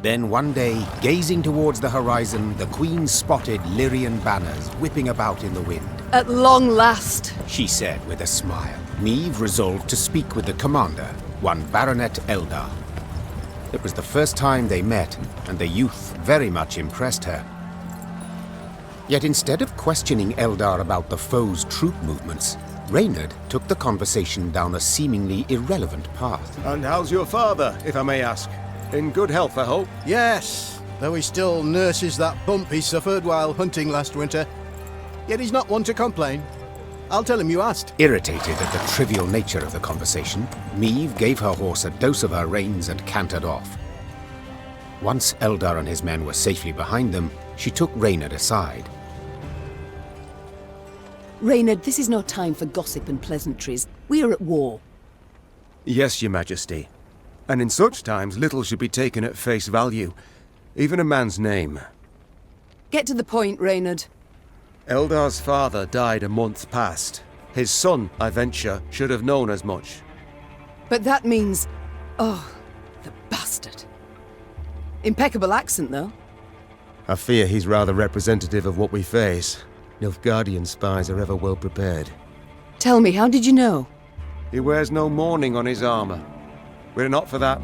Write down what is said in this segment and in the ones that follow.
Then one day, gazing towards the horizon, the Queen spotted Lyrian banners whipping about in the wind. At long last, She said with a smile. Niamh resolved to speak with the commander, one Baronet Eldar. It was the first time they met, and the youth very much impressed her. Yet instead of questioning Eldar about the foe's troop movements, Reynard took the conversation down a seemingly irrelevant path. And how's your father, if I may ask? In good health, I hope? Yes, though he still nurses that bump he suffered while hunting last winter. Yet he's not one to complain. I'll tell him you asked. Irritated at the trivial nature of the conversation, Niamh gave her horse a dose of her reins and cantered off. Once Eldar and his men were safely behind them, she took Reynard aside. Reynard, this is no time for gossip and pleasantries. We are at war. Yes, Your Majesty. And in such times, little should be taken at face value. Even a man's name. Get to the point, Reynard. Eldar's father died a month past. His son, I venture, should have known as much. But that means... Oh, the bastard. Impeccable accent, though. I fear he's rather representative of what we face. Nilfgaardian spies are ever well prepared. Tell me, how did you know? He wears no mourning on his armor. Were it not for that,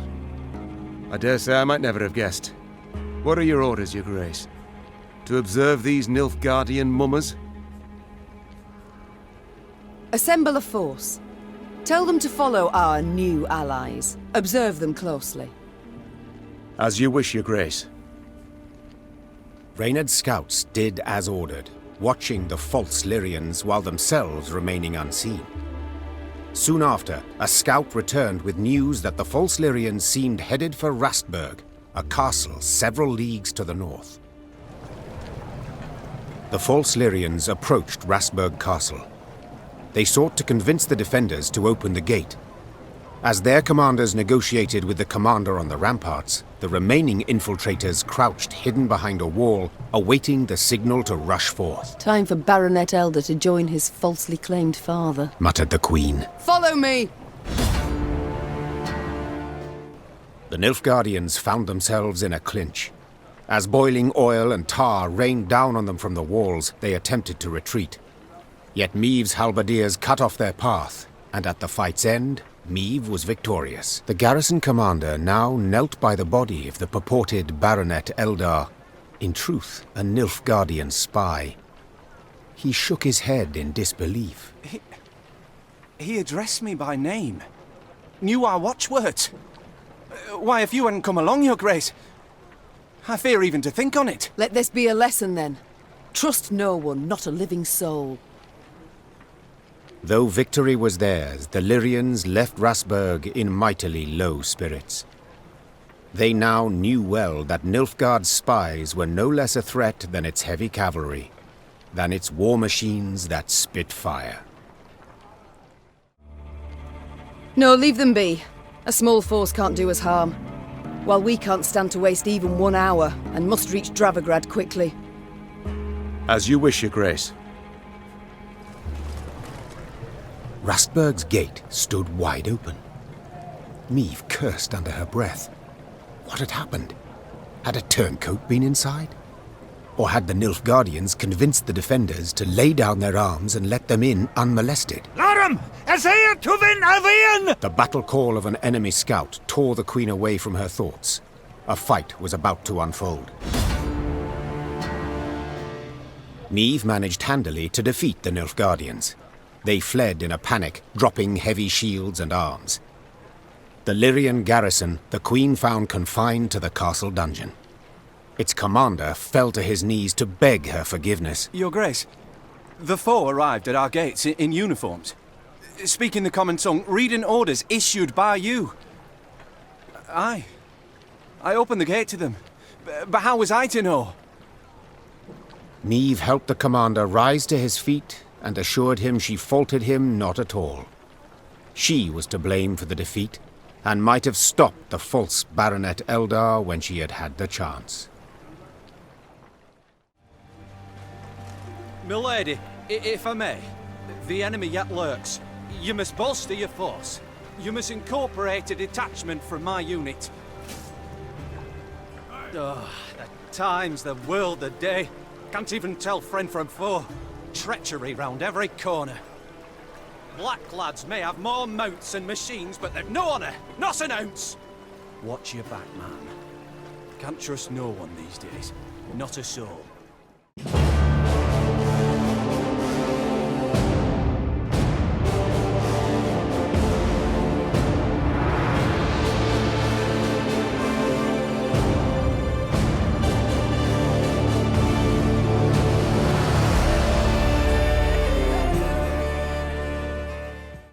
I dare say I might never have guessed. What are your orders, Your Grace? To observe these Nilfgaardian mummers? Assemble a force. Tell them to follow our new allies. Observe them closely. As you wish, Your Grace. Reynard's scouts did as ordered, watching the false Lyrians while themselves remaining unseen. Soon after, a scout returned with news that the false Lyrians seemed headed for Rastburg, a castle several leagues to the north. The false Lyrians approached Rastburg Castle. They sought to convince the defenders to open the gate. As their commanders negotiated with the commander on the ramparts, the remaining infiltrators crouched hidden behind a wall, awaiting the signal to rush forth. Time for Baronet Eldar to join his falsely claimed father, muttered the Queen. Follow me! The Nilfgaardians found themselves in a clinch. As boiling oil and tar rained down on them from the walls, they attempted to retreat. Yet Niamh's halberdiers cut off their path, and at the fight's end, Niamh was victorious. The garrison commander now knelt by the body of the purported Baronet Eldar, in truth a Nilfgaardian spy. He shook his head in disbelief. He addressed me by name. Knew our watchwords. Why, if you hadn't come along, Your Grace, I fear even to think on it. Let this be a lesson, then. Trust no one, not a living soul. Though victory was theirs, the Lyrians left Rastburg in mightily low spirits. They now knew well that Nilfgaard's spies were no less a threat than its heavy cavalry, than its war machines that spit fire. No, leave them be. A small force can't do us harm. While we can't stand to waste even 1 hour, and must reach Dravigrad quickly. As you wish, Your Grace. Rastburg's gate stood wide open. Niamh cursed under her breath. What had happened? Had a turncoat been inside? Or had the Nilfgaardians convinced the defenders to lay down their arms and let them in unmolested? Larum! Essayr Tuvin Alvian! The battle call of an enemy scout tore the Queen away from her thoughts. A fight was about to unfold. Niamh managed handily to defeat the Nilfgaardians. They fled in a panic, dropping heavy shields and arms. The Lyrian garrison the Queen found confined to the castle dungeon. Its commander fell to his knees to beg her forgiveness. Your Grace, the foe arrived at our gates in uniforms. Speaking the common tongue, reading orders issued by you. I opened the gate to them. But how was I to know? Niamh helped the commander rise to his feet and assured him she faulted him not at all. She was to blame for the defeat, and might have stopped the false Baronet Eldar when she had had the chance. Milady, if I may, the enemy yet lurks. You must bolster your force. You must incorporate a detachment from my unit. Oh, the times, the world, the day. Can't even tell friend from foe. Treachery round every corner. Black lads may have more mounts and machines, but they've no honour, not an ounce. Watch your back, man. Can't trust no one these days. Not a soul.